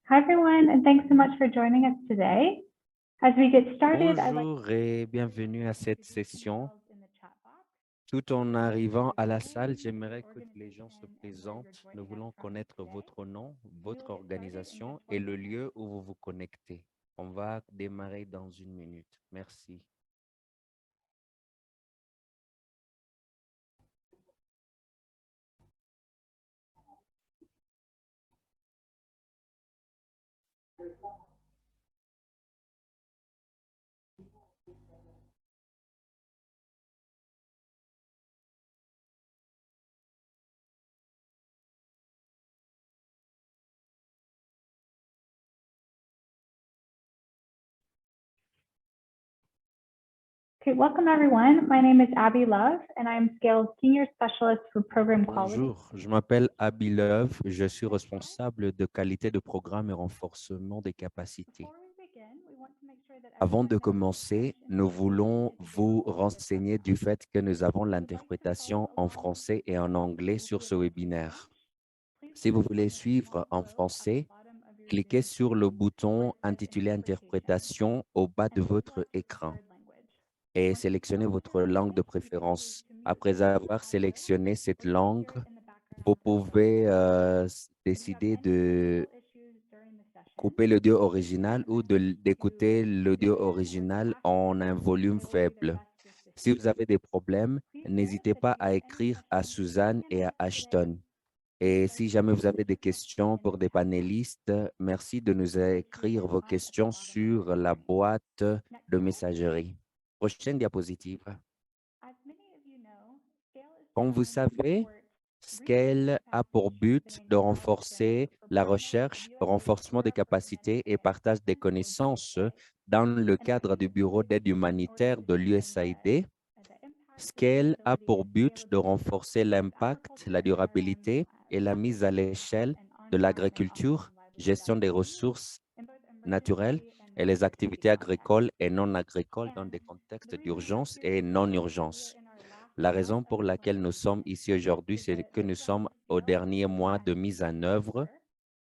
Hi, everyone, and thanks so much for joining us today. As we get started, I'd like Bonjour et bienvenue à cette session. details in the chat box. Tout en arrivant à la salle, j'aimerais que les gens se présentent. Nous voulons connaître votre nom, votre organisation et le lieu où vous vous connectez. On va démarrer dans une minute. Merci. Okay, welcome everyone. My name is Abby Love, and I'm Scale's Senior Specialist for Program Quality. Bonjour, je m'appelle Abby Love. Je suis responsable de qualité de programme et renforcement des capacités. Before we begin, we want to make sure that Avant everyone de knows that commencer, Spanish nous voulons is vous available. renseigner du fait que nous avons If you would like to l'interprétation follow en along français et en with anglais the sur ce presentation, webinaire. please Si click vous voulez on the suivre small en globe at the français, bottom of your cliquez Zoom sur le screen where bouton it says intitulé Interpretation Interprétation au bas de and votre select the écran preferred language. et Once you sélectionnez select votre your langue de language, you can choose préférence. to mute Après the avoir audio sélectionné cette or to langue, hear it in the vous background as pouvez well. If you have décider any de technical issues during the session, couper l'audio please take original a ou moment to d'écouter l'audio begin or original en afterwards un and volume they will do their faible. best to assist Si you. vous avez des problèmes, Please note n'hésitez that if pas you à have any écrire à questions for the Suzanne et à panelists today, Ashton. please Et write si them jamais vous into avez the des question questions in the pour des chat box. panélistes, merci de nous Which you écrire can vos find at the questions bottom of your sur la screen. boîte Next de slide. messagerie. Prochaine diapositive. As many of you know, Scale is Comme vous designed to savez, support research Scale a pour capacity but strengthening de milestones renforcer for la partners of recherche, USAID renforcement des Bureau for capacités et Humanitarian partage des Assistance, or connaissances BHA. dans le And what cadre du Bureau USAID d'aide humanitaire de and l'USAID. the impact, Scale a sustainability, pour and but de scalability renforcer of l'impact, la agriculture and durabilité et la mise à agriculture l'échelle and de on-farm and l'agriculture, off-farm livelihood gestion des activities ressources in both naturelles emergency and et les non-emergency activités contexts. agricoles et non agricoles dans And des the contextes reason we're up d'urgence here et today is that we are non-urgence. in our last La month raison of pour laquelle nous sommes implementation. ici aujourd'hui, c'est que nous This round sommes of au scale is dernier coming to mois an de end mise in en œuvre. November,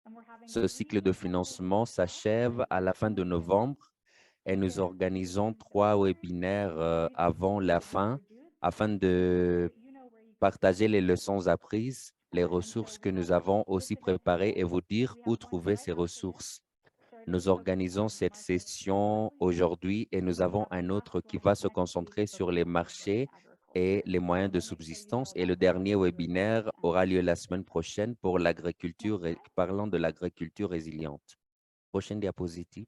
and we're having Ce 3 cycle de successful financement workshops s'achève à la fin in de November. novembre et nous And these organisons events are 3 geared webinaires to provide you with avant la skills fin introduced afin and make sure de that you know where you can partager find les these leçons resources. apprises, les And so ressources que we have nous avons aussi listed out the préparées et events. vous dire We have où one trouver right ces after this, ressources. starting Nous focused organisons on cette market and session livelihood. aujourd'hui et And nous then we avons have the un last autre qui one va se next week concentrer sur les focused on living marchés et agriculture. les moyens And de we'll make sure you subsistance. know Et le that more dernier when you attend webinaire the end. aura lieu la semaine prochaine pour l'agriculture, Next slide. parlant de l'agriculture résiliente. Prochaine diapositive.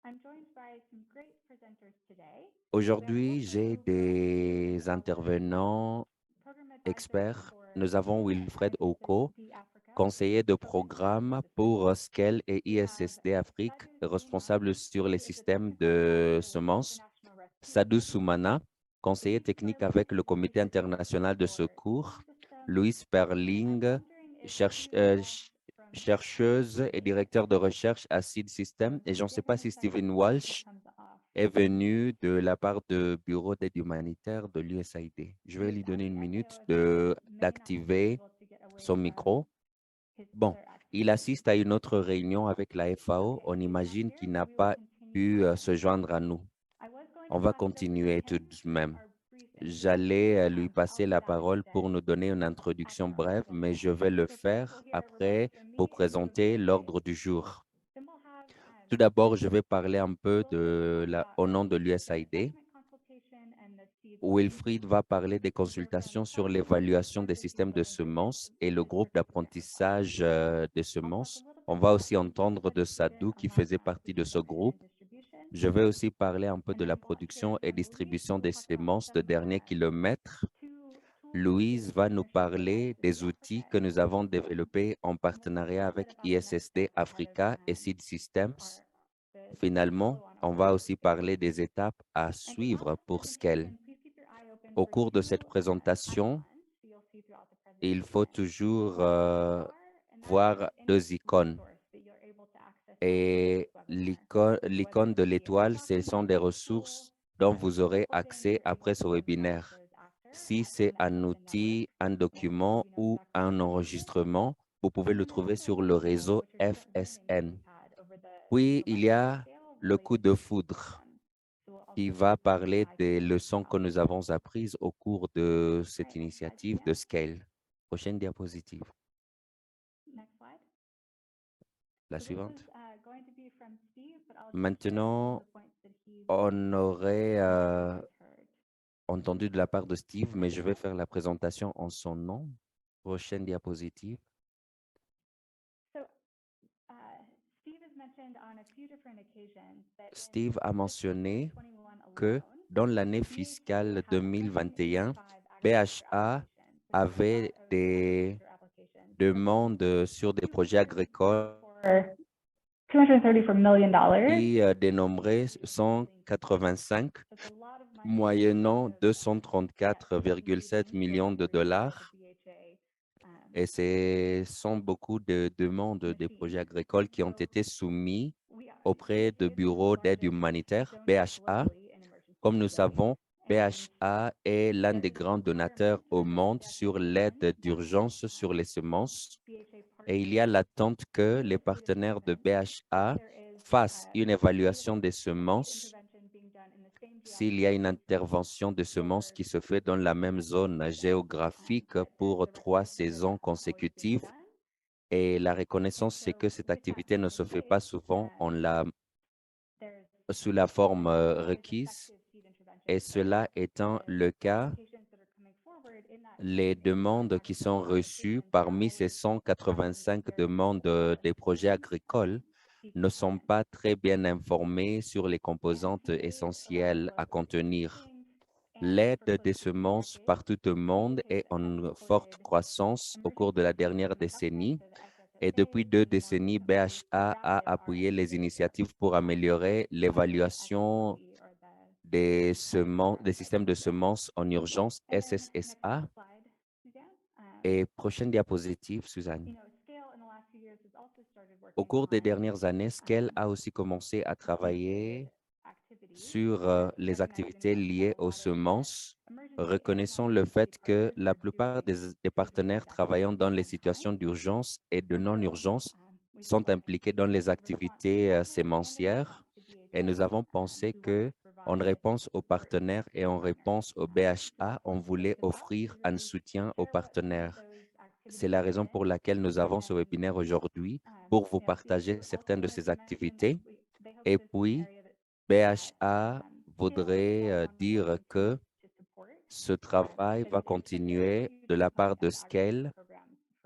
I'm joined by some great presenters today. We have Aujourd'hui, Wilfred j'ai Oko, des PLS, intervenants Program Advisor experts. for Nous avons Scale Wilfred Oko, ISSD Africa, conseiller de focused on programme system pour design. Scale et We have ISSD Afrique, Sadhu Soomana, responsable sur who les is a systèmes technical de advisor with the semences. International Rescue Sadhu Committee. Soumana, conseiller Luis technique avec Perling, le Comité researcher international de for secours. seeding systems. Louise And I'm Perling, wondering if Steven Walsh from chercheuse et USAID directeur de recherche à Seed System. Et je ne could sais give pas him a si second Stephen before he Walsh comes off. est venu de la part du Bureau d'aide humanitaire de l'USAID. Je vais His lui at donner une minute FAO assignment may not have been d'activer able to get away son from micro. his Bon, other il activities. assiste à une autre réunion avec la FAO. Okay, On he's not imagine here, qu'il so n'a we will pas continue pu on. se joindre à nous. I was going On to va pass it over to continuer tout him de for même. our brief J'allais introduction. lui I'll passer do la that parole pour instead nous donner une at introduction the end brève, of the mais je session. vais le So first, we'll faire hear everybody après from pour me and move présenter right away. l'ordre du jour. Then we'll have Tout d'abord, je vais Wilfried, parler un peu Wilfried will talk about au our nom de seed system l'USAID. assessment consultation and the seed solutions. Wilfried va parler des We'll hear from consultations sur Sadhu, who l'évaluation des served as the systèmes de equipment semences et le groupe researcher for FAO. d'apprentissage des I'll talk a semences. little On bit va about aussi entendre de education Sadou on qui that faisait side, partie the de ce production and groupe. distribution. Je vais aussi parler un peu And de la then we'll hear production et from Louise, who distribution will des talk about semences de some dernier kilomètre. tools we use Louise in va nous partnership with parler ISSD des Africa outils que and nous Seed avons Systems. développés en And we'll talk a partenariat little bit avec about the next ISSD steps ahead of Africa et Seed Systems. the Finalement, follow-on on va order for aussi scale. parler des étapes à And throughout suivre the pour Scale. presentation, please keep your eye open Au for cours de two cette présentation, icons you'll see throughout the il faut presentation. toujours One is a star, and that is voir any deux icônes. resource that you're able to access outside of this Et webinar. So whether l'icône it de be a l'étoile, ce sont des document, a tool, ressources dont or vous a aurez recording accès you're able après ce to watch webinaire. those after Si in c'est the un Edison network. outil, un We'll make sure document you know ou exactly un how to use it. enregistrement, Vous pouvez le trouver sur le réseau FSN. Puis, il y a le coup de foudre qui va parler des leçons que nous avons apprises au cours de cette initiative de Scale. Prochaine diapositive. La suivante. Maintenant, on aurait entendu de la part de Steve, mais je vais faire la présentation en son nom. Prochaine diapositive. Steve a mentionné que dans l'année fiscale 2021, BHA avait des demandes sur des projets agricoles $234 million. qui dénombraient 185, moyennant 234,7 millions de dollars. Et ce sont beaucoup de demandes des projets agricoles qui ont été soumis auprès de bureaux d'aide humanitaire, BHA. Comme nous savons, BHA est l'un des grands donateurs au monde sur l'aide d'urgence sur les semences. Et il y a l'attente que les partenaires de BHA fassent une évaluation des semences s'il y a une intervention de semences qui se fait dans la même zone géographique pour 3 saisons consécutives. Et la reconnaissance, c'est que cette activité ne se fait pas souvent sous la forme requise. Et cela étant le cas, les demandes qui sont reçues parmi ces 185 demandes des projets agricoles ne sont pas très bien informées sur les composantes essentielles à contenir. L'aide des semences partout au monde est en forte croissance au cours de la dernière décennie. Et depuis 2 décennies, BHA a appuyé les initiatives pour améliorer l'évaluation des systèmes de semences en urgence SSSA. Et prochaine diapositive, Suzanne. Au cours des dernières années, Scale a aussi commencé à travailler sur les activités liées aux semences, reconnaissant le fait que la plupart des partenaires travaillant dans les situations d'urgence et de non-urgence sont impliqués dans les activités sémencières. Et nous avons pensé que, en réponse aux partenaires et en réponse au BHA, on voulait offrir un soutien aux partenaires. C'est la raison pour laquelle nous avons ce webinaire aujourd'hui, pour vous partager certaines de ces activités. Et puis, BHA voudrait dire que ce travail va continuer de la part de Scale,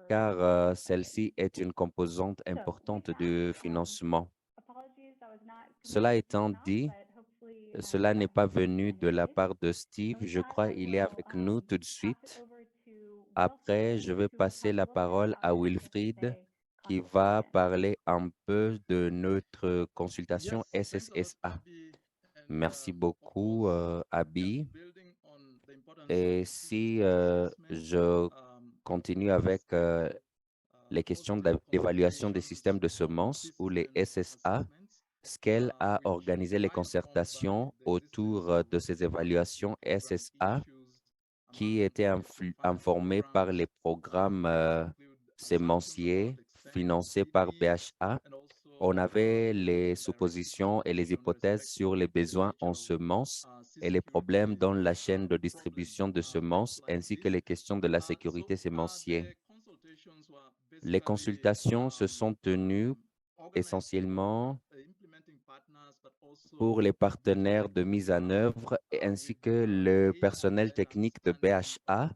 car celle-ci est une composante importante du financement. Cela étant dit, cela n'est pas venu de la part de Steve. Je crois qu'il est avec nous tout de suite. Après, je vais passer la parole à Wilfried, qui va parler un peu de notre consultation SSSA. Merci beaucoup, Abby. Et si je continue avec les questions d'évaluation des systèmes de semences ou les SSA, Scale a organisé les concertations autour de ces évaluations SSA qui étaient informées par les programmes sémenciers financés par BHA. On avait les suppositions et les hypothèses sur les besoins en semences et les problèmes dans la chaîne de distribution de semences, ainsi que les questions de la sécurité sémencière. Les consultations se sont tenues essentiellement pour les partenaires de mise en œuvre ainsi que le personnel technique de BHA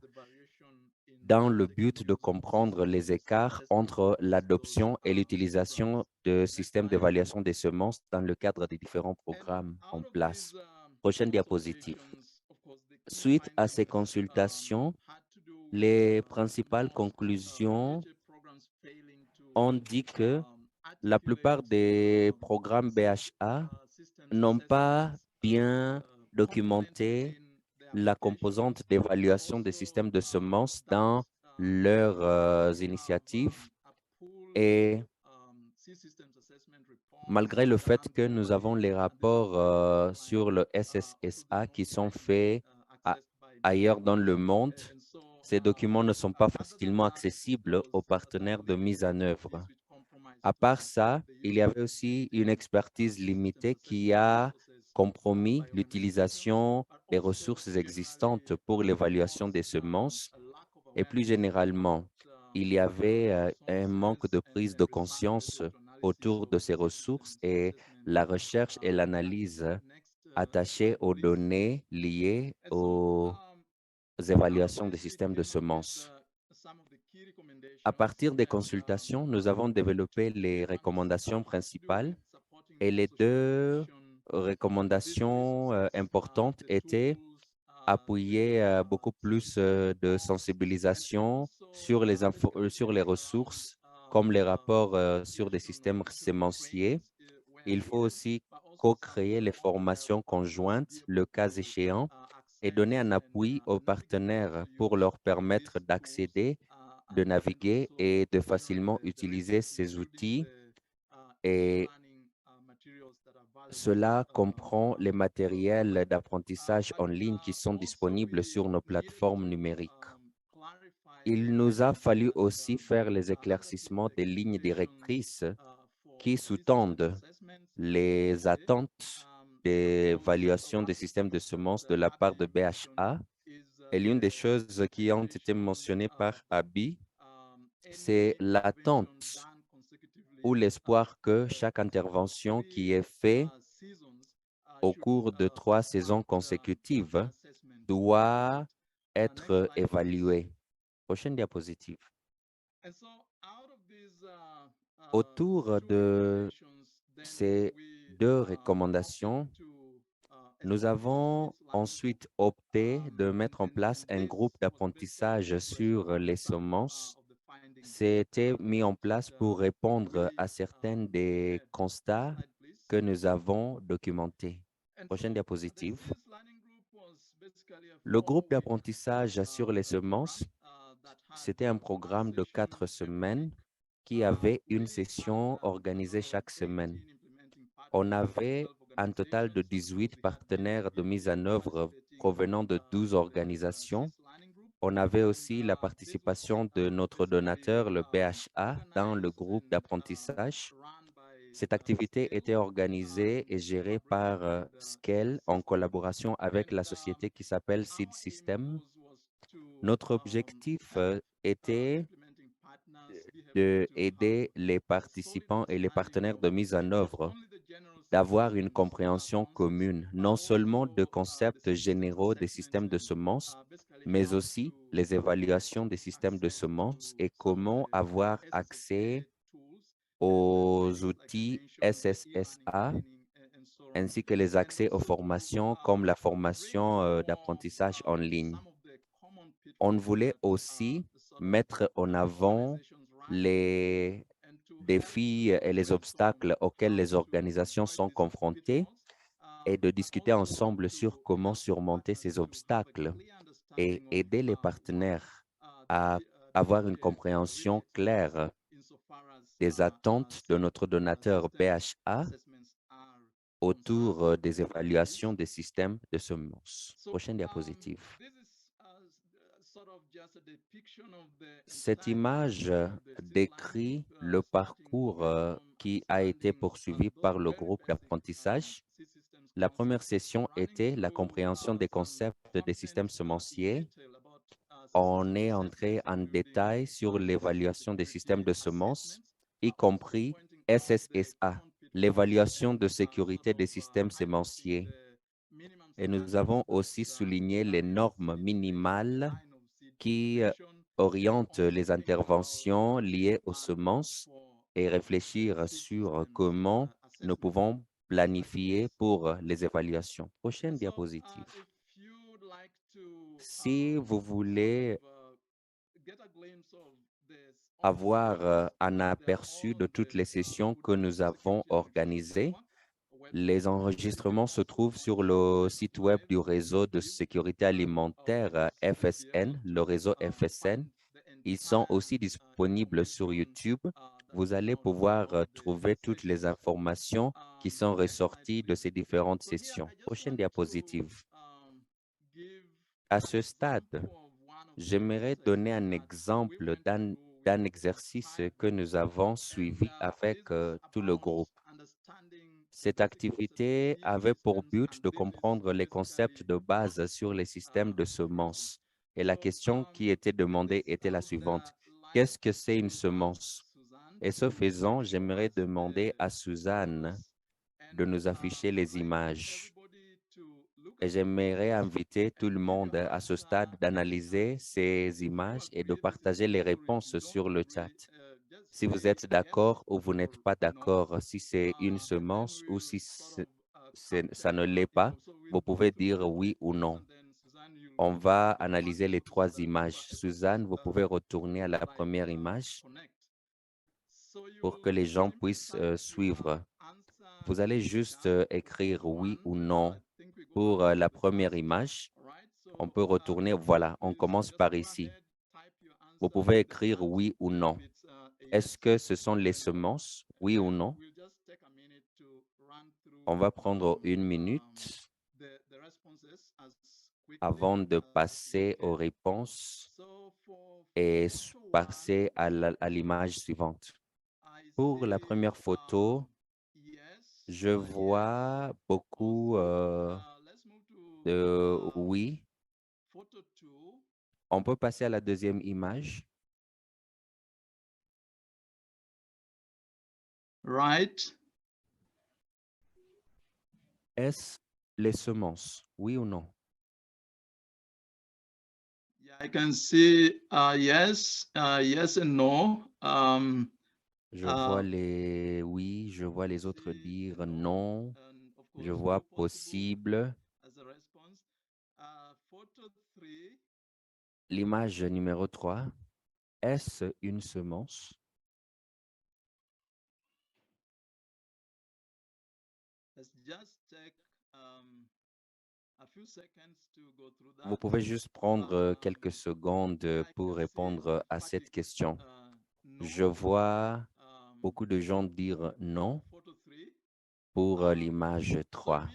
dans le but de comprendre les écarts entre l'adoption et l'utilisation de systèmes d'évaluation des semences dans le cadre des différents programmes en place. Prochaine diapositive. Suite à ces consultations, les principales conclusions ont dit que la plupart des programmes BHA n'ont pas bien documenté la composante d'évaluation des systèmes de semences dans leurs initiatives. Et malgré le fait que nous avons les rapports sur le SSSA qui sont faits ailleurs dans le monde, Ces documents ne sont pas facilement accessibles aux partenaires de mise en œuvre. À part ça, il y avait aussi une expertise limitée qui a compromis l'utilisation des ressources existantes pour l'évaluation des semences et plus généralement, il y avait un manque de prise de conscience autour de ces ressources et la recherche et l'analyse attachées aux données liées aux évaluations des systèmes de semences. À partir des consultations, nous avons développé les recommandations principales et les deux recommandations importantes étaient appuyer beaucoup plus de sensibilisation sur sur les ressources, comme les rapports sur des systèmes sémenciers. Il faut aussi co-créer les formations conjointes, le cas échéant, et donner un appui aux partenaires pour leur permettre d'accéder, de naviguer et de facilement utiliser ces outils. Et cela comprend les matériels d'apprentissage en ligne qui sont disponibles sur nos plateformes numériques. Il nous a fallu aussi faire les éclaircissements des lignes directrices qui sous-tendent les attentes d'évaluation des systèmes de semences de la part de BHA. Et l'une des choses qui ont été mentionnées par Abby, c'est l'attente ou l'espoir que chaque intervention qui est faite au cours de 3 saisons consécutives doit être évaluée. Prochaine diapositive. Autour de ces deux recommandations, nous avons ensuite opté de mettre en place un groupe d'apprentissage sur les semences. C'était mis en place pour répondre à certains des constats que nous avons documentés. Prochaine diapositive. Le groupe d'apprentissage sur les semences, c'était un programme de 4 semaines qui avait une session organisée chaque semaine. On avait un total de 18 partenaires de mise en œuvre provenant de 12 organisations. On avait aussi la participation de notre donateur, le BHA, dans le groupe d'apprentissage. Cette activité était organisée et gérée par Scale en collaboration avec la société qui s'appelle Seed System. Notre objectif était d'aider les participants et les partenaires de mise en œuvre d'avoir une compréhension commune, non seulement de concepts généraux des systèmes de semences, mais aussi les évaluations des systèmes de semences et comment avoir accès aux outils SSSA, ainsi que les accès aux formations comme la formation d'apprentissage en ligne. On voulait aussi mettre en avant les défis et les obstacles auxquels les organisations sont confrontées et de discuter ensemble sur comment surmonter ces obstacles et aider les partenaires à avoir une compréhension claire des attentes de notre donateur BHA autour des évaluations des systèmes de semences. Prochaine diapositive. Cette image décrit le parcours qui a été poursuivi par le groupe d'apprentissage. La première session était la compréhension des concepts des systèmes semenciers. On est entré en détail sur l'évaluation des systèmes de semences, y compris SSSA, l'évaluation de sécurité des systèmes sémenciers. Et nous avons aussi souligné les normes minimales qui orientent les interventions liées aux semences et réfléchir sur comment nous pouvons planifier pour les évaluations. Prochaine diapositive. Si vous voulez avoir un aperçu de toutes les sessions que nous avons organisées, les enregistrements se trouvent sur le site web du réseau de sécurité alimentaire FSN, le réseau FSN. Ils sont aussi disponibles sur YouTube. Vous allez pouvoir trouver toutes les informations qui sont ressorties de ces différentes sessions. Prochaine diapositive. À ce stade, J'aimerais donner un exemple d'un exercice que nous avons suivi avec tout le groupe. Cette activité avait pour but de comprendre les concepts de base sur les systèmes de semences. Et la question qui était demandée était la suivante. Qu'est-ce que c'est une semence? Et ce faisant, j'aimerais demander à Suzanne de nous afficher les images. Et j'aimerais inviter tout le monde à ce stade d'analyser ces images et de partager les réponses sur le chat. Si vous êtes d'accord ou vous n'êtes pas d'accord, si c'est une semence ou si ça ne l'est pas, vous pouvez dire oui ou non. On va analyser les trois images. Suzanne, vous pouvez retourner à la première image pour que les gens puissent suivre. Vous allez juste écrire oui ou non pour la première image. On peut retourner, voilà, on commence par ici. Vous pouvez écrire oui ou non. Est-ce que ce sont les semences, oui ou non? On va prendre une minute avant de passer aux réponses et passer à l'image suivante. Pour la première photo, je vois beaucoup de oui. On peut passer à la deuxième image. Right. Est-ce les semences, oui ou non? Yeah, I can see yes, yes and no. Je vois les oui, je vois les autres dire non. Je vois possible. L'image numéro 3. Est-ce une semence? Vous pouvez juste prendre quelques secondes pour répondre à cette question. Je vois beaucoup de gens dire non pour l'image 3.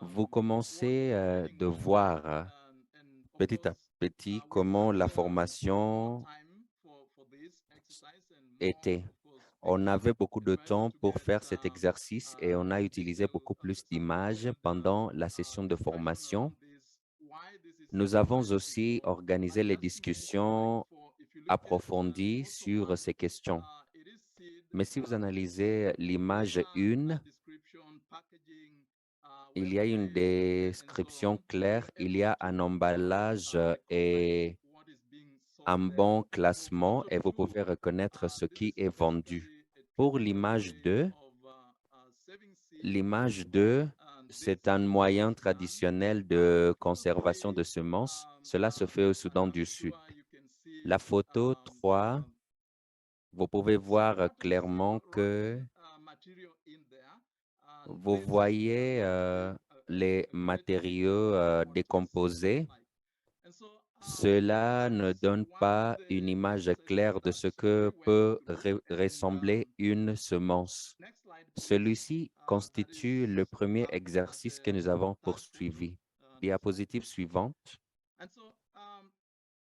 Vous commencez de voir petit à petit comment la formation était. On avait beaucoup de temps pour faire cet exercice et on a utilisé beaucoup plus d'images pendant la session de formation. Nous avons aussi organisé les discussions approfondies sur ces questions. Mais si vous analysez l'image 1, il y a une description claire, il y a un emballage et un bon classement et vous pouvez reconnaître ce qui est vendu. Pour l'image 2, c'est un moyen traditionnel de conservation de semences. Cela se fait au Soudan du Sud. La photo 3, vous pouvez voir clairement que vous voyez les matériaux décomposés. Cela ne donne pas une image claire de ce que peut ressembler une semence. Celui-ci constitue le premier exercice que nous avons poursuivi. Diapositive suivante.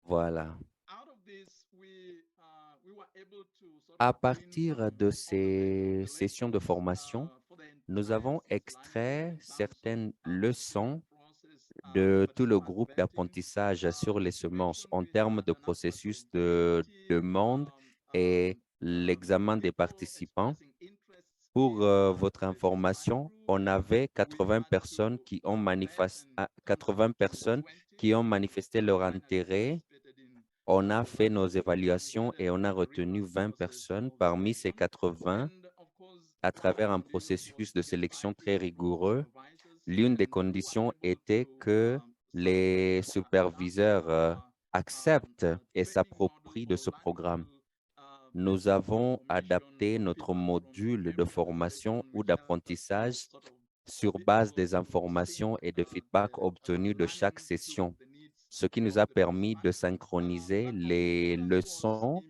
Voilà. À partir de ces sessions de formation, nous avons extrait certaines leçons de tout le groupe d'apprentissage sur les semences en termes de processus de demande et l'examen des participants. Pour votre information, on avait 80 personnes qui ont 80 personnes qui ont manifesté leur intérêt. On a fait nos évaluations et on a retenu 20 personnes parmi ces 80 à travers un processus de sélection très rigoureux. L'une des conditions était que les superviseurs acceptent et s'approprient de ce programme. Nous avons adapté notre module de formation ou d'apprentissage sur base des informations et de feedback obtenus de chaque session, ce qui nous a permis de synchroniser les leçons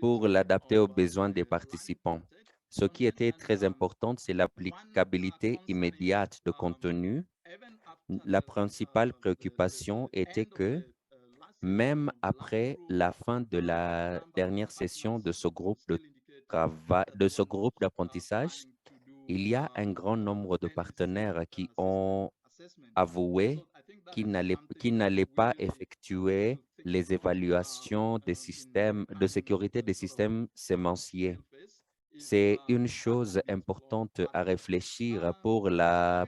pour l'adapter aux besoins des participants. Ce qui était très important, c'est l'applicabilité immédiate de contenu. La principale préoccupation était que même après la fin de la dernière session de ce groupe de travail, de ce groupe d'apprentissage, il y a un grand nombre de partenaires qui ont avoué qu'ils n'allaient pas effectuer les évaluations des systèmes de sécurité des systèmes sémenciers. C'est une chose importante à réfléchir pour le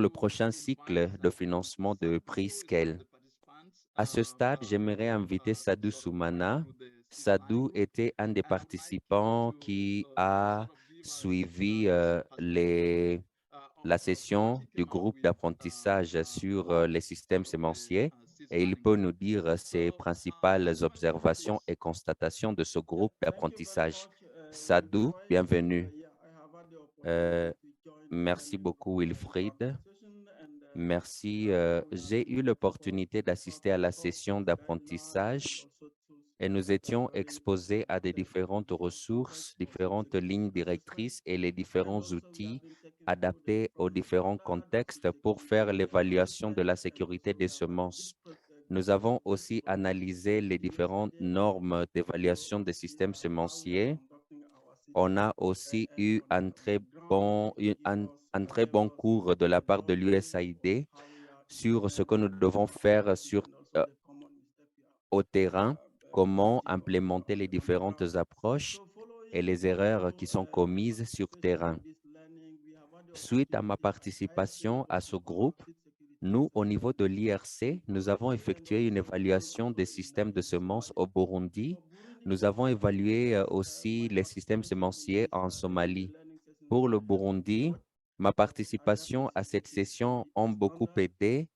prochain cycle de financement de prix Scale. À ce stade, j'aimerais inviter Sadou Soumana. Sadou était un des participants qui a suivi la session du groupe d'apprentissage sur les systèmes sémenciers et il peut nous dire ses principales observations et constatations de ce groupe d'apprentissage. Sadou, bienvenue. Euh, Merci beaucoup, Wilfried. Merci. J'ai eu l'opportunité d'assister à la session d'apprentissage et nous étions exposés à des différentes ressources, différentes lignes directrices et les différents outils adaptés aux différents contextes pour faire l'évaluation de la sécurité des semences. Nous avons aussi analysé les différentes normes d'évaluation des systèmes semenciers. On a aussi eu un très bon cours de la part de l'USAID sur ce que nous devons faire au terrain, comment implémenter les différentes approches et les erreurs qui sont commises sur terrain. Suite à ma participation à ce groupe, nous, au niveau de l'IRC, nous avons effectué une évaluation des systèmes de semences au Burundi. Nous avons évalué aussi les systèmes semenciers en Somalie. Pour le Burundi, ma participation à cette session a beaucoup aidé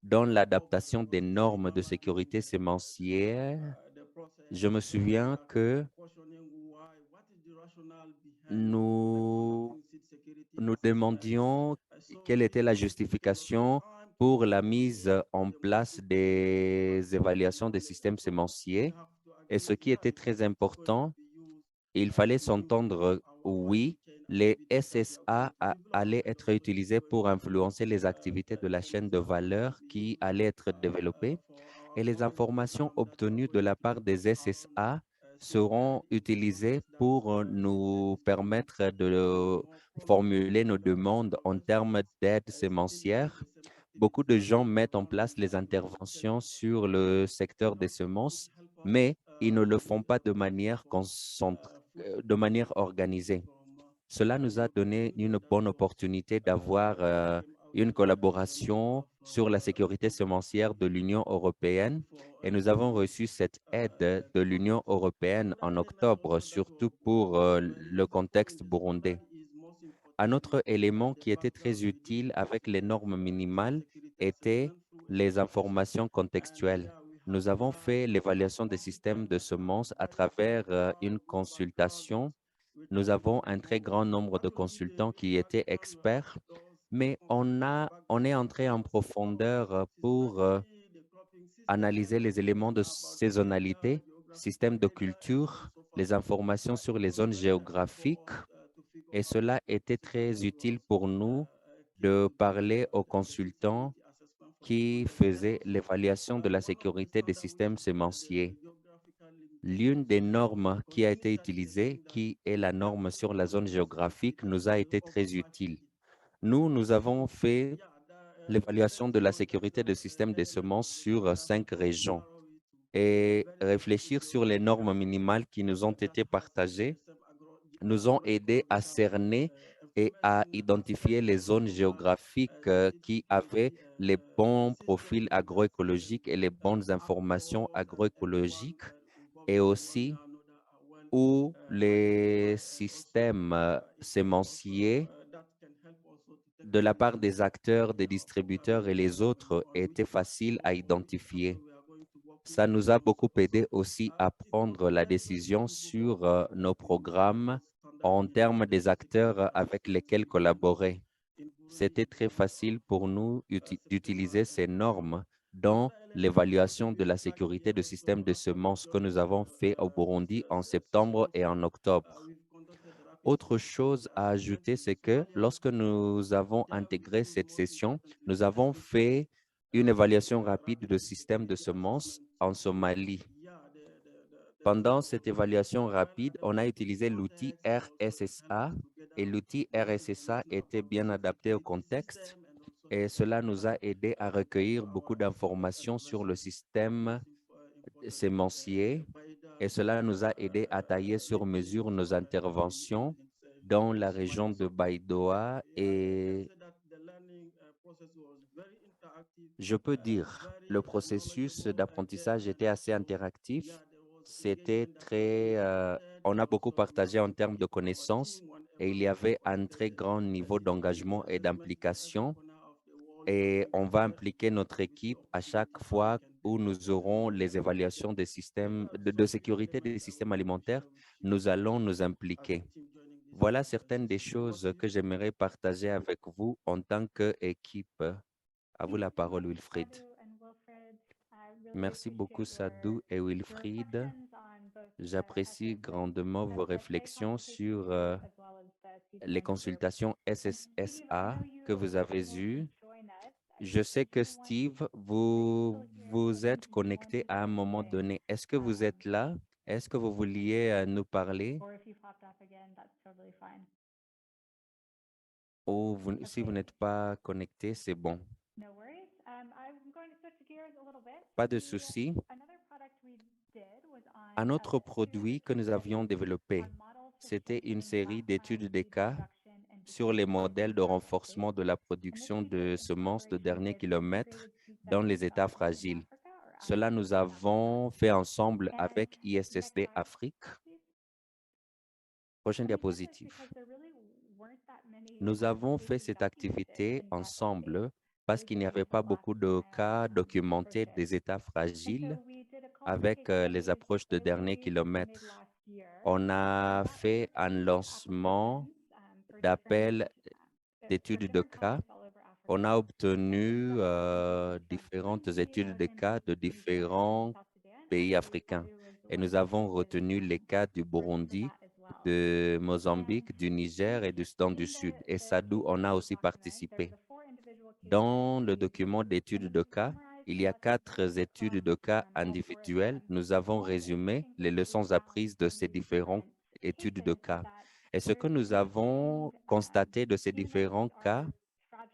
dans l'adaptation des normes de sécurité sémencière. Je me souviens que nous nous demandions quelle était la justification pour la mise en place des évaluations des systèmes sémenciers. Et ce qui était très important, il fallait s'entendre, oui, les SSA allaient être utilisés pour influencer les activités de la chaîne de valeur qui allaient être développées et les informations obtenues de la part des SSA seront utilisées pour nous permettre de formuler nos demandes en termes d'aide sémencière. Beaucoup de gens mettent en place les interventions sur le secteur des semences, mais ils ne le font pas de manière organisée. Cela nous a donné une bonne opportunité d'avoir une collaboration sur la sécurité semencière de l'Union européenne et nous avons reçu cette aide de l'Union européenne en octobre, surtout pour le contexte burundais. Un autre élément qui était très utile avec les normes minimales était les informations contextuelles. Nous avons fait l'évaluation des systèmes de semences à travers une consultation. Nous avons un très grand nombre de consultants qui étaient experts, mais on est entré en profondeur pour analyser les éléments de saisonnalité, système de culture, les informations sur les zones géographiques, et cela était très utile pour nous de parler aux consultants qui faisaient l'évaluation de la sécurité des systèmes sémenciers. L'une des normes qui a été utilisée, qui est la norme sur la zone géographique, nous a été très utile. Nous avons fait l'évaluation de la sécurité des systèmes de semences sur 5 régions et réfléchir sur les normes minimales qui nous ont été partagées nous ont aidé à cerner et à identifier les zones géographiques qui avaient les bons profils agroécologiques et les bonnes informations agroécologiques et aussi où les systèmes sémenciers de la part des acteurs, des distributeurs et les autres étaient faciles à identifier. Ça nous a beaucoup aidé aussi à prendre la décision sur nos programmes en termes des acteurs avec lesquels collaborer. C'était très facile pour nous d'utiliser ces normes dans l'évaluation de la sécurité du système de semences que nous avons fait au Burundi en septembre et en octobre. Autre chose à ajouter, c'est que lorsque nous avons intégré cette session, nous avons fait une évaluation rapide du système de semences en Somalie. Pendant cette évaluation rapide, on a utilisé l'outil RSSA et l'outil RSSA était bien adapté au contexte et cela nous a aidé à recueillir beaucoup d'informations sur le système sémencier et cela nous a aidé à tailler sur mesure nos interventions dans la région de Baidoa et je peux dire le processus d'apprentissage était assez interactif. C'était on a beaucoup partagé en termes de connaissances et il y avait un très grand niveau d'engagement et d'implication et on va impliquer notre équipe à chaque fois où nous aurons les évaluations des systèmes de sécurité des systèmes alimentaires. Nous allons nous impliquer. Voilà certaines des choses que j'aimerais partager avec vous en tant qu'équipe. À vous la parole, Wilfried. Merci beaucoup, Sadou et Wilfried. J'apprécie grandement vos réflexions sur les consultations SSSA que vous avez eues. Je sais que Steve, vous vous êtes connecté à un moment donné. Est-ce que vous êtes là? Est-ce que vous vouliez nous parler? Ou si vous n'êtes pas connecté, c'est bon. Pas de souci. Un autre produit que nous avions développé, c'était une série d'études de cas sur les modèles de renforcement de la production de semences de dernier kilomètre dans les États fragiles. Cela, nous avons fait ensemble avec ISSD Afrique. Prochaine diapositive. Nous avons fait cette activité ensemble parce qu'il n'y avait pas beaucoup de cas documentés des États fragiles avec les approches de dernier kilomètre. On a fait un lancement d'appel d'études de cas. On a obtenu différentes études de cas de différents pays africains et nous avons retenu les cas du Burundi, de Mozambique, du Niger et du Soudan du Sud. Et Sadou, on a aussi participé. Dans le document d'études de cas, il y a 4 études de cas individuelles. Nous avons résumé les leçons apprises de ces différentes études de cas. Et ce que nous avons constaté de ces différents cas,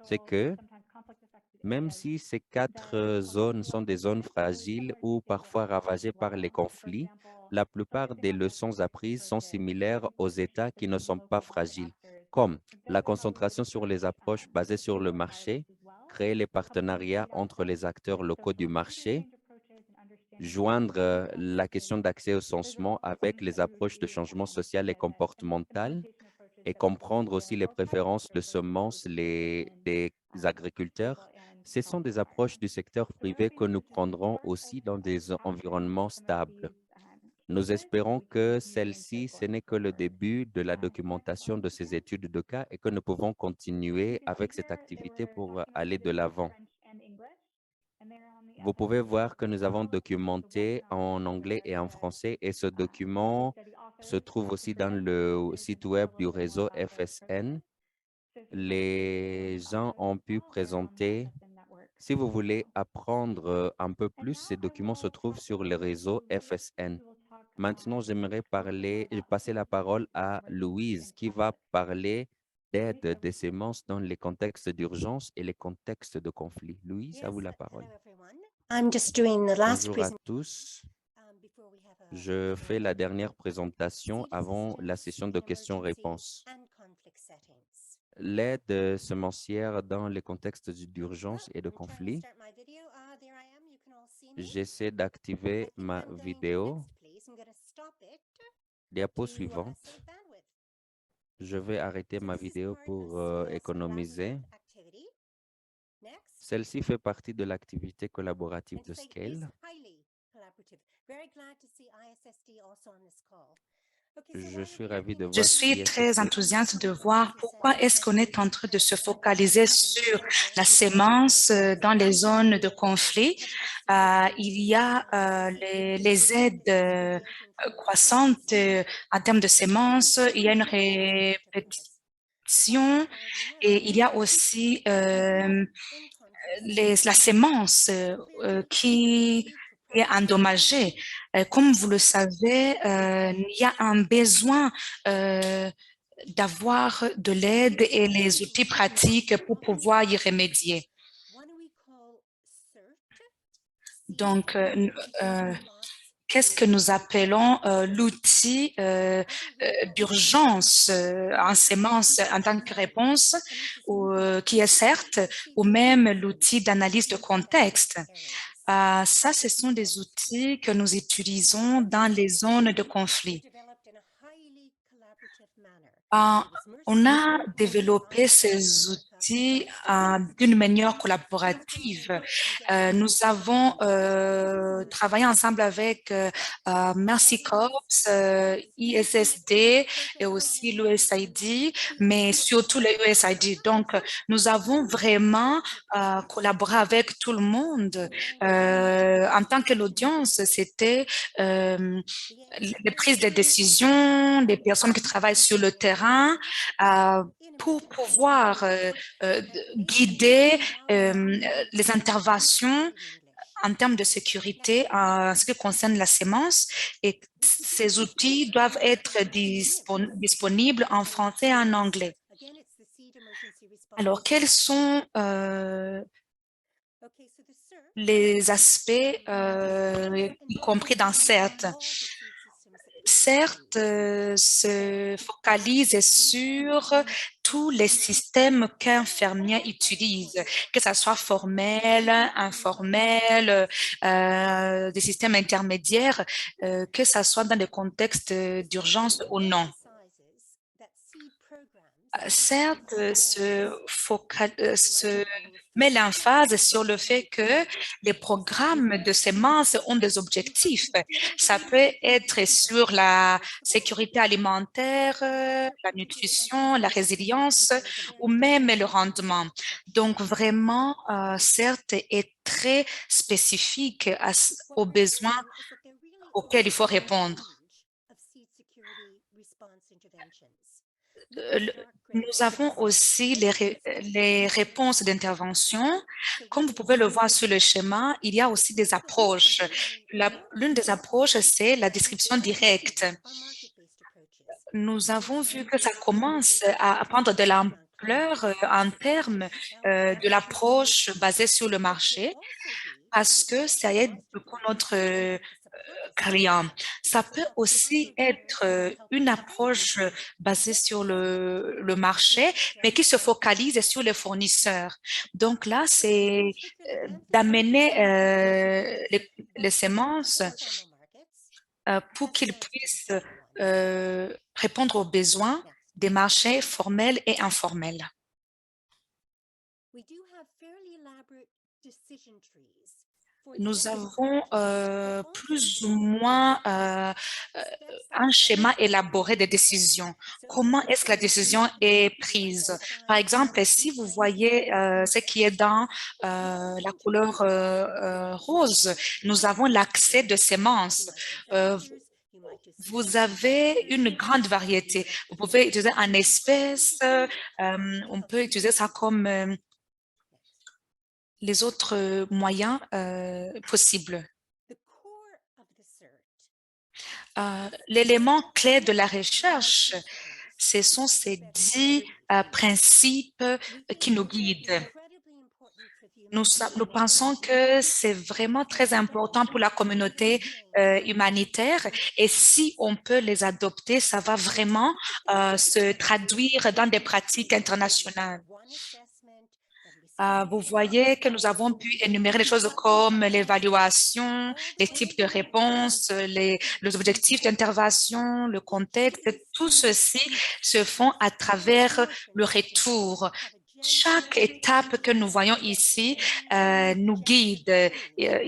c'est que même si ces 4 zones sont des zones fragiles ou parfois ravagées par les conflits, la plupart des leçons apprises sont similaires aux États qui ne sont pas fragiles, comme la concentration sur les approches basées sur le marché, créer les partenariats entre les acteurs locaux du marché, joindre la question d'accès au censement avec les approches de changement social et comportemental, et comprendre aussi les préférences de semences des agriculteurs. Ce sont des approches du secteur privé que nous prendrons aussi dans des environnements stables. Nous espérons que celle-ci, ce n'est que le début de la documentation de ces études de cas et que nous pouvons continuer avec cette activité pour aller de l'avant. Vous pouvez voir que nous avons documenté en anglais et en français et ce document se trouve aussi dans le site web du réseau FSN. Les gens ont pu présenter. Si vous voulez apprendre un peu plus, ces documents se trouvent sur le réseau FSN. Maintenant, j'aimerais passer la parole à Louise qui va parler d'aide des semences dans les contextes d'urgence et les contextes de conflit. Louise, à vous la parole. Bonjour à tous. Je fais la dernière présentation avant la session de questions-réponses. L'aide semencière dans les contextes d'urgence et de conflit. J'essaie d'activer ma vidéo. Diapo suivante. Je vais arrêter ma vidéo pour économiser. Celle-ci fait partie de l'activité collaborative de Scale. Je suis ravi de Je voir suis qui est très cette enthousiaste de voir pourquoi est-ce qu'on est en train de se focaliser sur la sémence dans les zones de conflit. Il y a les aides croissantes en termes de sémences, il y a une répétition et il y a aussi la sémence qui est endommagée. Comme vous le savez, il y a un besoin d'avoir de l'aide et les outils pratiques pour pouvoir y remédier. Donc, qu'est-ce que nous appelons l'outil d'urgence en sémence en tant que réponse, qui est certes, ou même l'outil d'analyse de contexte. Ça, ce sont des outils que nous utilisons dans les zones de conflit. On a développé ces outils d'une manière collaborative. Nous avons travaillé ensemble avec Mercy Corps, ISSD et aussi l'USAID, mais surtout le USAID. Donc, nous avons vraiment collaboré avec tout le monde. En tant que l'audience, c'était les prises de décision, les personnes qui travaillent sur le terrain, pour pouvoir guider les interventions en termes de sécurité en ce qui concerne la sémence. Et ces outils doivent être disponibles en français et en anglais. Alors, quels sont les aspects, y compris dans CERT? CERT se focalise sur tous les systèmes qu'infirmiers utilisent, que ce soit formel, informel, des systèmes intermédiaires, que ce soit dans des contextes d'urgence ou non. CERT se met l'emphase sur le fait que les programmes de sémence ont des objectifs. Ça peut être sur la sécurité alimentaire, la nutrition, la résilience ou même le rendement. Donc vraiment, CERT est très spécifique aux besoins auxquels il faut répondre. Nous avons aussi les réponses d'intervention. Comme vous pouvez le voir sur le schéma, il y a aussi des approches. L'une des approches, c'est la description directe. Nous avons vu que ça commence à prendre de l'ampleur en termes de l'approche basée sur le marché, parce que ça aide beaucoup notre client. Ça peut aussi être une approche basée sur le marché, mais qui se focalise sur les fournisseurs. Donc là, c'est d'amener les semences pour qu'ils puissent répondre aux besoins des marchés formels et informels. Nous avons plus ou moins un schéma élaboré de décision. Comment est-ce que la décision est prise? Par exemple, si vous voyez ce qui est dans la couleur rose, nous avons l'accès de semences. Vous avez une grande variété. Vous pouvez utiliser en espèces, on peut utiliser ça comme les autres moyens possibles. L'élément clé de la recherche, ce sont ces 10 principes qui nous guident. Nous pensons que c'est vraiment très important pour la communauté humanitaire et si on peut les adopter, ça va vraiment se traduire dans des pratiques internationales. Vous voyez que nous avons pu énumérer les choses comme l'évaluation, les types de réponses, les objectifs d'intervention, le contexte. Tout ceci se font à travers le retour. chaque étape que nous voyons ici nous guide.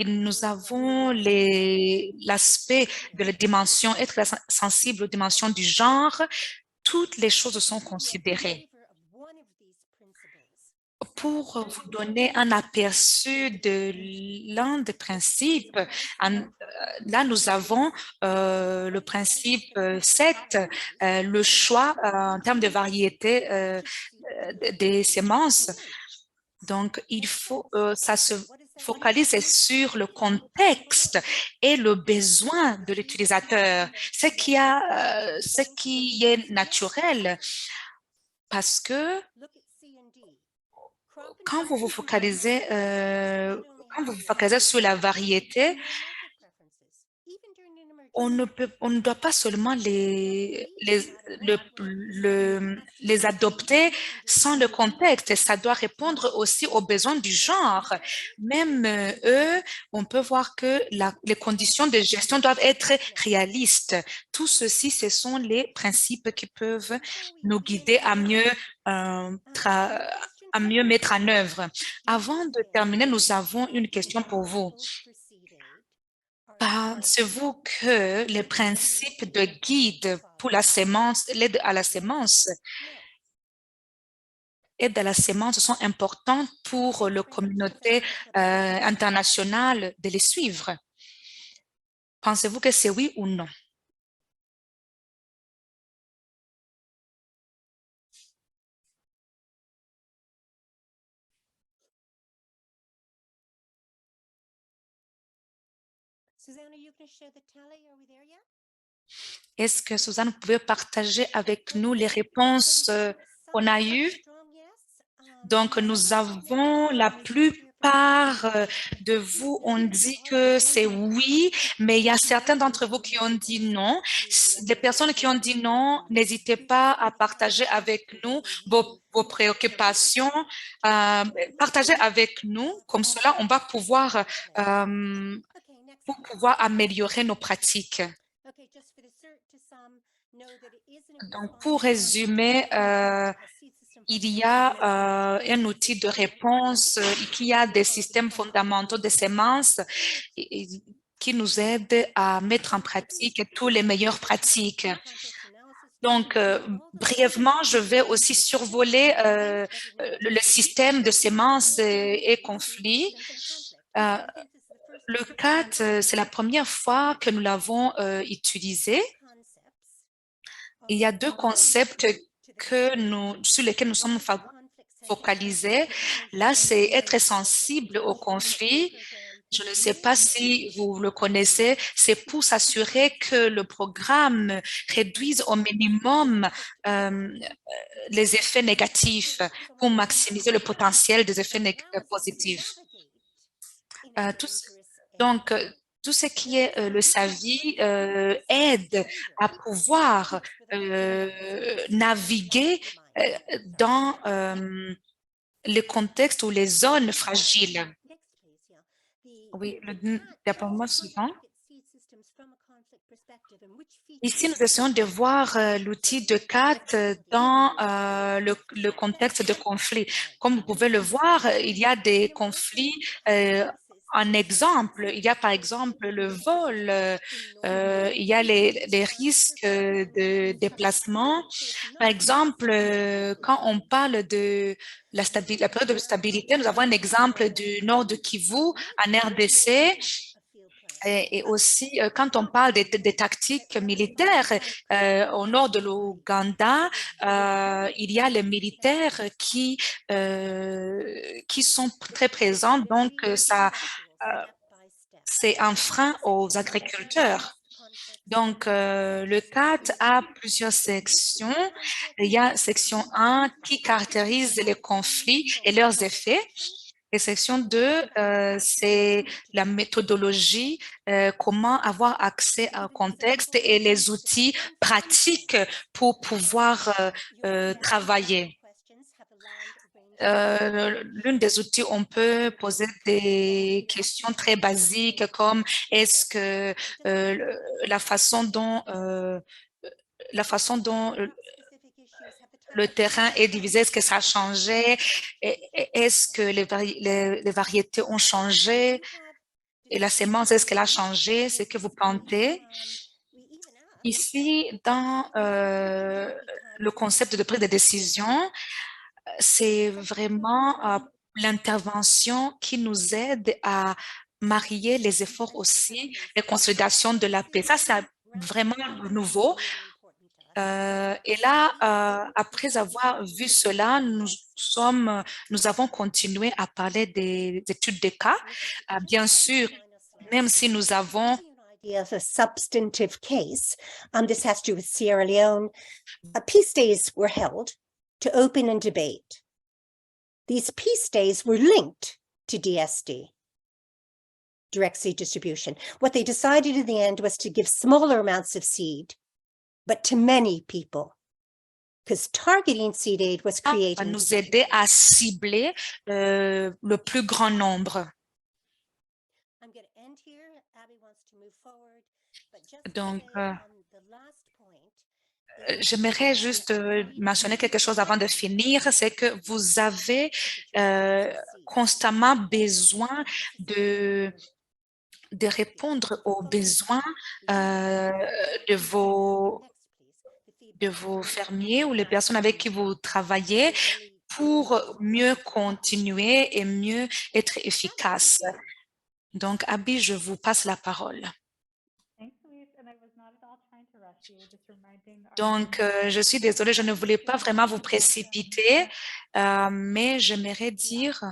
Nous avons l'aspect de la dimension, être sensible aux dimensions du genre. Toutes les choses sont considérées. Pour vous donner un aperçu de l'un des principes, là nous avons le principe 7, le choix en termes de variété des semences. Donc, ça se focalise sur le contexte et le besoin de l'utilisateur, ce qui est naturel, parce que quand vous vous focalisez sur la variété, on ne doit pas seulement les adopter sans le contexte. Ça doit répondre aussi aux besoins du genre. Même eux, on peut voir que les conditions de gestion doivent être réalistes. Tout ceci, ce sont les principes qui peuvent nous guider à mieux mettre en œuvre. Avant de terminer, nous avons une question pour vous. Pensez-vous que les principes de guide pour la semence, l'aide à la semence sont importants pour la communauté internationale de les suivre? Pensez-vous que c'est oui ou non? Est-ce que Suzanne, vous pouvez partager avec nous les réponses qu'on a eues? Donc, nous avons la plupart de vous ont dit que c'est oui, mais il y a certains d'entre vous qui ont dit non. Les personnes qui ont dit non, n'hésitez pas à partager avec nous vos préoccupations. Partagez avec nous, comme cela, on va pouvoir améliorer nos pratiques. Donc, pour résumer, il y a un outil de réponse, il y a des systèmes fondamentaux de semences qui nous aident à mettre en pratique toutes les meilleures pratiques. Donc, brièvement, je vais aussi survoler le système de semences et conflits. Le CAT, c'est la première fois que nous l'avons utilisé. Il y a deux concepts sur lesquels nous sommes focalisés. Là, c'est être sensible au conflit. Je ne sais pas si vous le connaissez. C'est pour s'assurer que le programme réduise au minimum les effets négatifs pour maximiser le potentiel des effets positifs. Donc, tout ce qui est le SAVI aide à pouvoir naviguer dans les contextes ou les zones fragiles. Oui, le diaporama suivant. Ici, nous essayons de voir l'outil de CAT dans le contexte de conflit. Comme vous pouvez le voir, il y a des conflits en exemple, il y a par exemple le vol, il y a les risques de déplacement. Par exemple, quand on parle de la période de stabilité, nous avons un exemple du nord de Kivu, en RDC. Et aussi, quand on parle des tactiques militaires au nord de l'Ouganda, il y a les militaires qui sont très présents. Donc, c'est un frein aux agriculteurs. Donc, le CAT a plusieurs sections. Il y a section 1 qui caractérise les conflits et leurs effets. Et section 2, c'est la méthodologie, comment avoir accès au contexte et les outils pratiques pour pouvoir travailler. L'une des outils, on peut poser des questions très basiques comme est-ce que la façon dont le terrain est divisé, est-ce que ça a changé? Est-ce que les variétés ont changé? Et la sémence, est-ce qu'elle a changé? Ce que vous plantez? Ici, dans le concept de prise de décision, c'est vraiment l'intervention qui nous aide à marier les efforts aussi, les consolidations de la paix. Ça, c'est vraiment nouveau. Et là, après avoir vu cela, nous avons continué à parler des études de cas. Bien sûr, même si nous avons Of a substantive case, this has to do with Sierra Leone. Peace days were held to open and debate. These peace days were linked to DSD, direct seed distribution. What they decided in the end was to give smaller amounts of seed, but to many people, because targeting seed aid was va created. nous aider à cibler le plus grand nombre. I'm going to end here. Abby wants to move forward, but just Donc, to say on the last point, j'aimerais juste mentionner quelque chose avant de finir, c'est que vous avez constamment besoin de répondre aux besoins de vos fermiers ou les personnes avec qui vous travaillez pour mieux continuer et mieux être efficace. Donc, Abby, je vous passe la parole. Donc, je suis désolée, je ne voulais pas vraiment vous précipiter, mais j'aimerais dire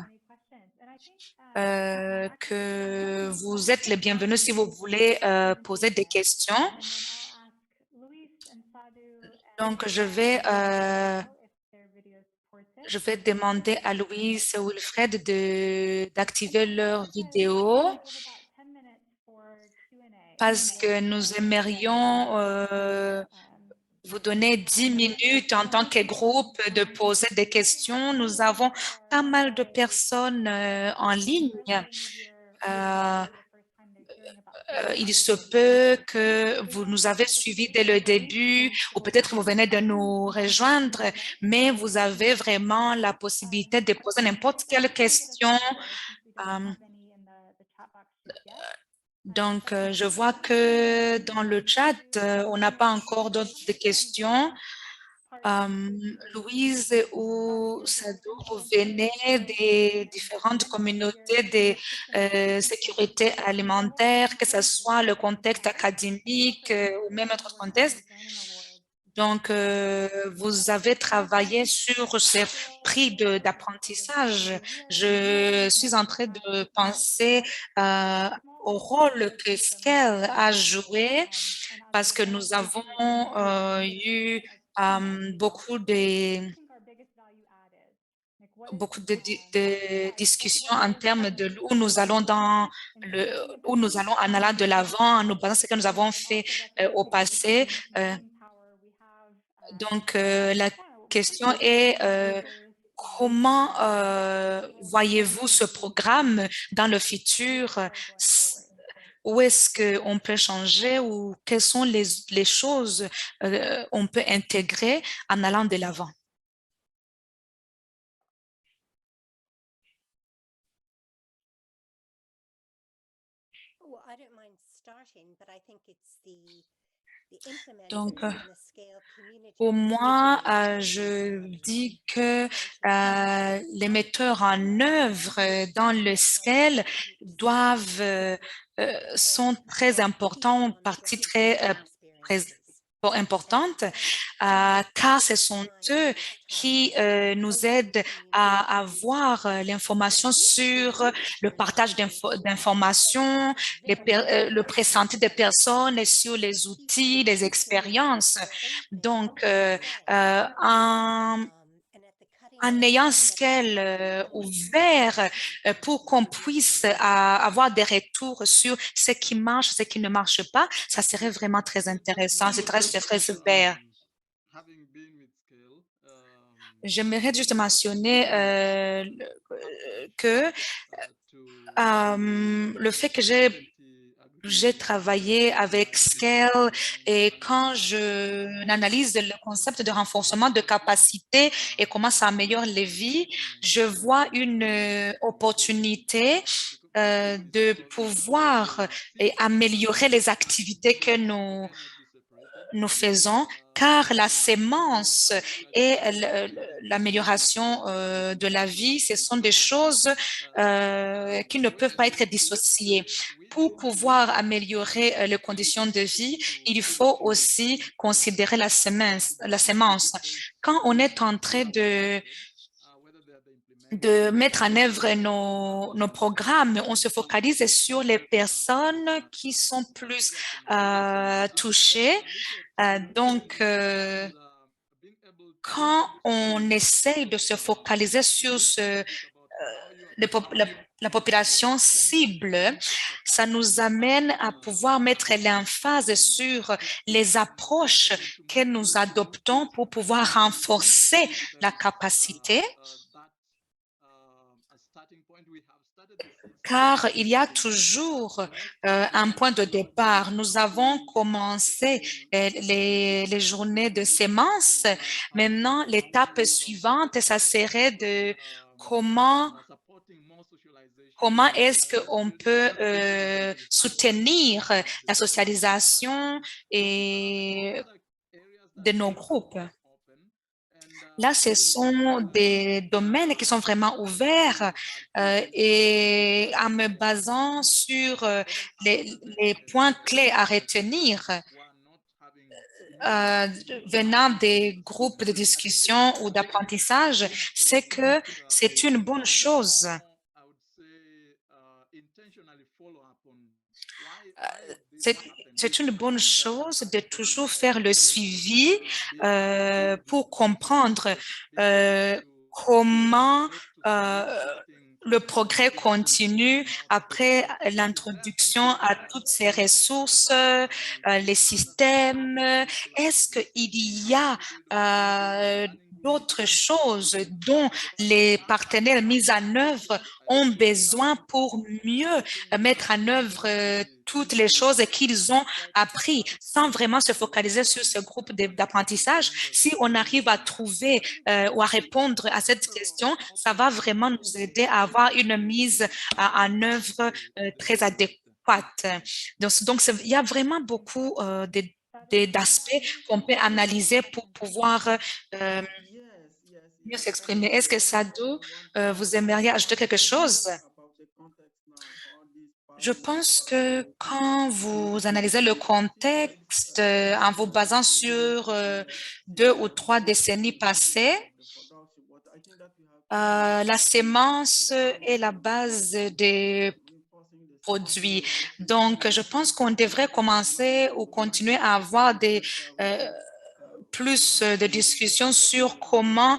que vous êtes les bienvenus si vous voulez poser des questions. Donc, je vais demander à Louise et Wilfred d'activer leur vidéo parce que nous aimerions vous donner 10 minutes en tant que groupe de poser des questions. Nous avons pas mal de personnes en ligne. Il se peut que vous nous avez suivis dès le début ou peut-être vous venez de nous rejoindre, mais vous avez vraiment la possibilité de poser n'importe quelle question. Donc, je vois que dans le chat, on n'a pas encore d'autres questions. Louise ou Sadou, vous venez des différentes communautés de sécurité alimentaire, que ce soit le contexte académique ou même autre contexte. Donc, vous avez travaillé sur ces prix d'apprentissage. Je suis en train de penser au rôle que Scale a joué parce que nous avons eu beaucoup de discussions en termes de où nous allons où nous allons en allant de l'avant, en nous basant sur ce que nous avons fait au passé. Donc, la question est comment voyez-vous ce programme dans le futur? Où est-ce qu'on peut changer ou quelles sont les choses qu'on peut intégrer en allant de l'avant? Donc, pour moi, je dis que les metteurs en œuvre dans le Scale sont très importants, partie très importante, car ce sont eux qui nous aident à avoir l'information sur le partage d'informations, le pressenti des personnes sur les outils, les expériences. Donc, en ayant Scale ouvert pour qu'on puisse avoir des retours sur ce qui marche, ce qui ne marche pas, ça serait vraiment très intéressant. C'est très super. J'aimerais juste mentionner que le fait que j'ai j'ai travaillé avec Scale et quand je analyse le concept de renforcement de capacité et comment ça améliore les vies, je vois une opportunité de pouvoir améliorer les activités que nous faisons, car la sémence et l'amélioration de la vie, ce sont des choses qui ne peuvent pas être dissociées. Pour pouvoir améliorer les conditions de vie, il faut aussi considérer la sémence. Quand on est en train de mettre en œuvre nos programmes, on se focalise sur les personnes qui sont plus touchées. Quand on essaye de se focaliser sur la population cible, ça nous amène à pouvoir mettre l'emphase sur les approches que nous adoptons pour pouvoir renforcer la capacité, car il y a toujours un point de départ. Nous avons commencé les journées de sémence. Maintenant, l'étape suivante, ça serait de comment est-ce qu'on peut soutenir la socialisation et de nos groupes. Là, ce sont des domaines qui sont vraiment ouverts et en me basant sur les points clés à retenir venant des groupes de discussion ou d'apprentissage, c'est que c'est une bonne chose. C'est une bonne chose de toujours faire le suivi pour comprendre comment le progrès continue après l'introduction à toutes ces ressources, les systèmes. Est-ce qu'il y a d'autres choses dont les partenaires mis en œuvre ont besoin pour mieux mettre en œuvre toutes les choses qu'ils ont appris sans vraiment se focaliser sur ce groupe d'apprentissage? Si on arrive à trouver ou à répondre à cette question, ça va vraiment nous aider à avoir une mise en œuvre très adéquate. Donc, il y a vraiment beaucoup d'aspects qu'on peut analyser pour pouvoir mieux s'exprimer. Est-ce que Sadou, vous aimeriez ajouter quelque chose? Je pense que quand vous analysez le contexte en vous basant sur 2 ou 3 décennies passées, la sémence est la base des produits. Donc, je pense qu'on devrait commencer ou continuer à avoir plus de discussions sur comment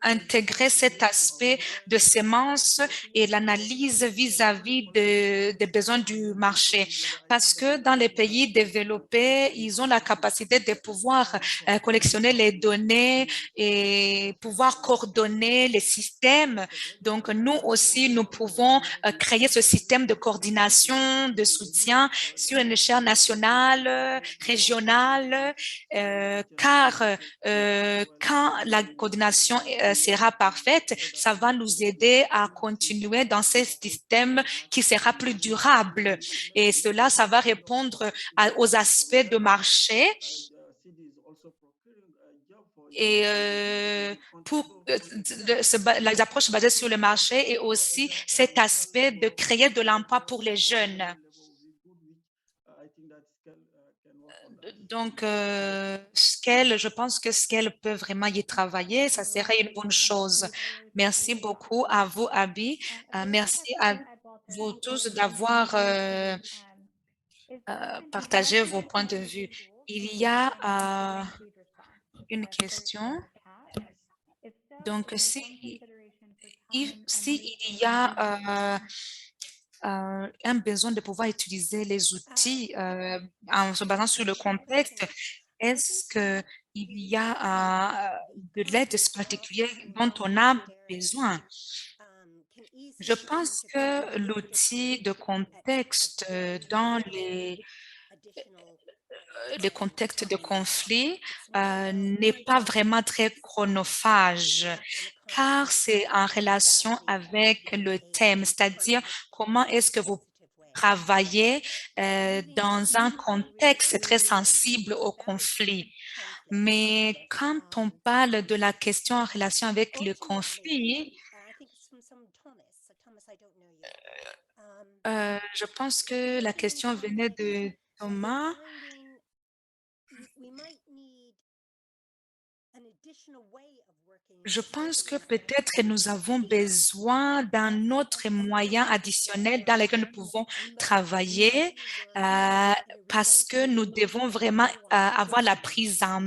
intégrer cet aspect de sémence et l'analyse vis-à-vis des besoins du marché. Parce que dans les pays développés, ils ont la capacité de pouvoir collectionner les données et pouvoir coordonner les systèmes. Donc, nous aussi, nous pouvons créer ce système de coordination, de soutien sur une échelle nationale, régionale, car quand la coordination sera parfaite, ça va nous aider à continuer dans ce système qui sera plus durable. Et cela, ça va répondre aux aspects de marché. Et pour les approches basées sur le marché et aussi cet aspect de créer de l'emploi pour les jeunes. Donc, Scale, je pense que Scale peut vraiment y travailler. Ça serait une bonne chose. Merci beaucoup à vous, Abby. Merci à vous tous d'avoir partagé vos points de vue. Il y a une question. Donc, si il y a un besoin de pouvoir utiliser les outils en se basant sur le contexte, est-ce qu'il y a de l'aide particulière dont on a besoin? Je pense que l'outil de contexte dans les contextes de conflit n'est pas vraiment très chronophage, car c'est en relation avec le thème, c'est-à-dire comment est-ce que vous travaillez dans un contexte très sensible au conflit. Mais quand on parle de la question en relation avec le conflit, je pense que la question venait de Thomas. Je pense que peut-être que nous avons besoin d'un autre moyen additionnel dans lequel nous pouvons travailler parce que nous devons vraiment avoir la prise en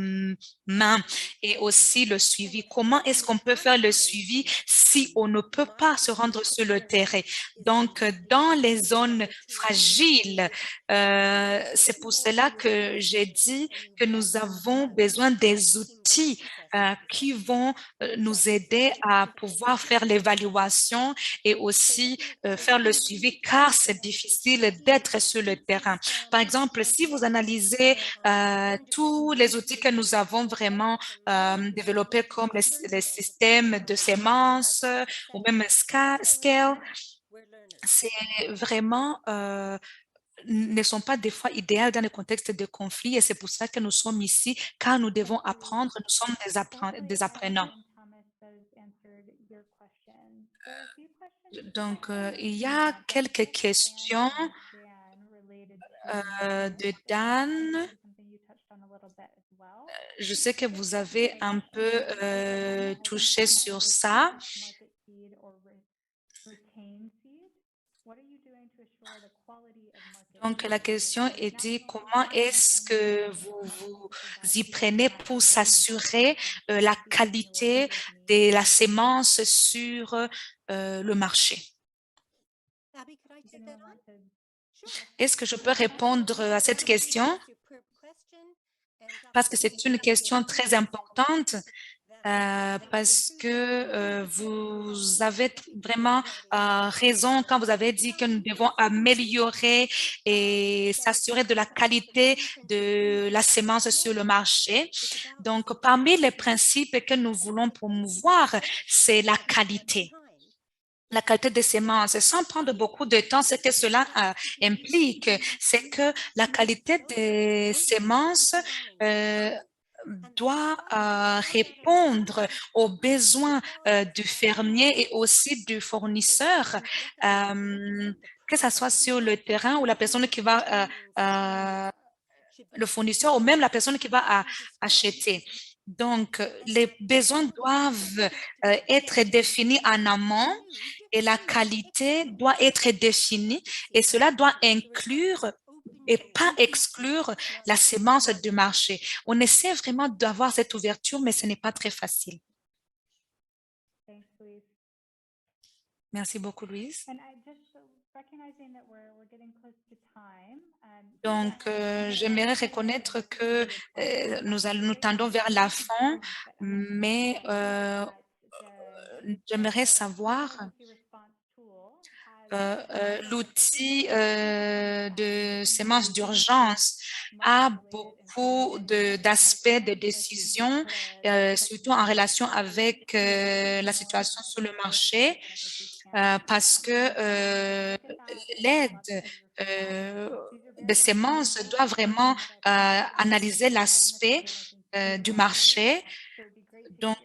main et aussi le suivi. Comment est-ce qu'on peut faire le suivi si on ne peut pas se rendre sur le terrain? Donc, dans les zones fragiles, c'est pour cela que j'ai dit que nous avons besoin des outils qui vont nous aider à pouvoir faire l'évaluation et aussi faire le suivi car c'est difficile d'être sur le terrain. Par exemple, si vous analysez tous les outils que nous avons vraiment développés comme les systèmes de sémences ou même Scale, c'est vraiment ne sont pas des fois idéales dans le contexte de conflit et c'est pour ça que nous sommes ici, car nous devons apprendre, nous sommes des apprenants. Donc, il y a quelques questions de Dan. Je sais que vous avez un peu touché sur ça. Donc, la question est dit, comment est-ce que vous vous y prenez pour s'assurer la qualité de la sémence sur le marché? Est-ce que je peux répondre à cette question? Parce que c'est une question très importante. Parce que vous avez vraiment raison quand vous avez dit que nous devons améliorer et s'assurer de la qualité de la sémence sur le marché. Donc, parmi les principes que nous voulons promouvoir, c'est la qualité. La qualité des semences, sans prendre beaucoup de temps, ce que cela implique, c'est que la qualité des semences doit répondre aux besoins du fermier et aussi du fournisseur, que ce soit sur le terrain ou la personne qui va, le fournisseur ou même la personne qui va acheter. Donc, les besoins doivent être définis en amont et la qualité doit être définie et cela doit inclure et pas exclure la sémence du marché. On essaie vraiment d'avoir cette ouverture, mais ce n'est pas très facile. Merci beaucoup, Louise. Donc, j'aimerais reconnaître que nous tendons vers la fin, mais j'aimerais savoir l'outil de sémence d'urgence a beaucoup d'aspects de décision, surtout en relation avec la situation sur le marché, parce que l'aide de sémences doit vraiment analyser l'aspect du marché. Donc,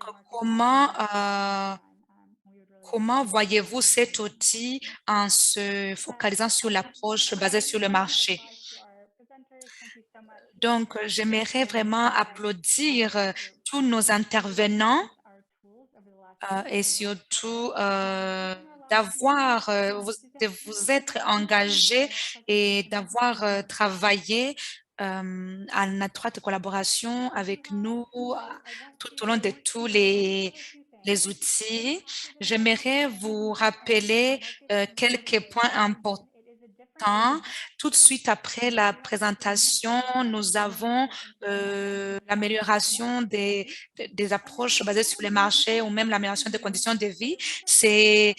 comment voyez-vous cet outil en se focalisant sur l'approche basée sur le marché? Donc, j'aimerais vraiment applaudir tous nos intervenants et surtout de vous être engagés et d'avoir travaillé en étroite collaboration avec nous tout au long de tous les outils. J'aimerais vous rappeler quelques points importants. Tout de suite après la présentation, nous avons l'amélioration des approches basées sur les marchés ou même l'amélioration des conditions de vie. C'est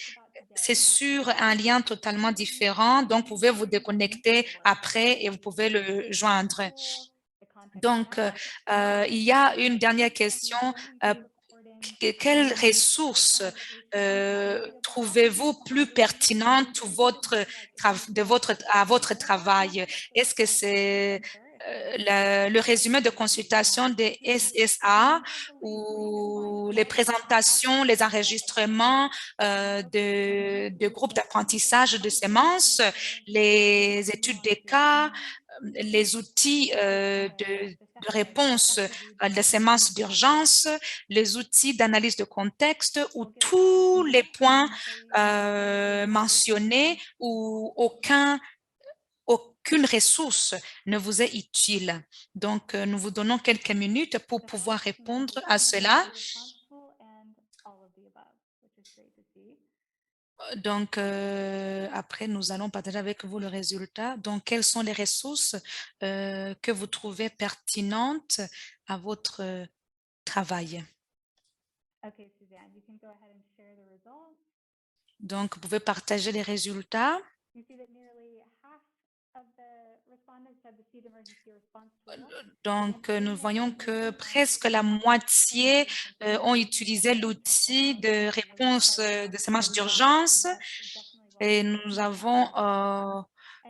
c'est sur un lien totalement différent, donc vous pouvez vous déconnecter après et vous pouvez le joindre. Donc, il y a une dernière question. Quelles ressources trouvez-vous plus pertinentes à votre travail? Est-ce que c'est le résumé de consultation des SSA ou les présentations, les enregistrements de groupes d'apprentissage de semences, les études des cas, les outils de réponse de semences d'urgence, les outils d'analyse de contexte ou tous les points mentionnés ou aucune ressource ne vous est utile. Donc, nous vous donnons quelques minutes pour pouvoir répondre à cela. Donc, après, nous allons partager avec vous le résultat. Donc, quelles sont les ressources que vous trouvez pertinentes à votre travail? Donc, vous pouvez partager les résultats. Donc, nous voyons que presque la moitié ont utilisé l'outil de réponse de semences d'urgence et nous avons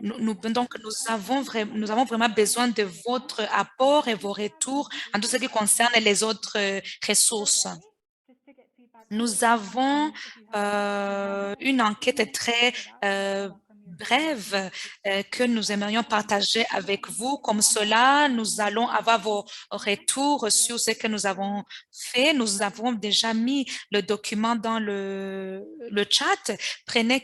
nous avons vraiment besoin de votre apport et vos retours en tout ce qui concerne les autres ressources. Nous avons une enquête très brève que nous aimerions partager avec vous. Comme cela, nous allons avoir vos retours sur ce que nous avons fait. Nous avons déjà mis le document dans le chat. Prenez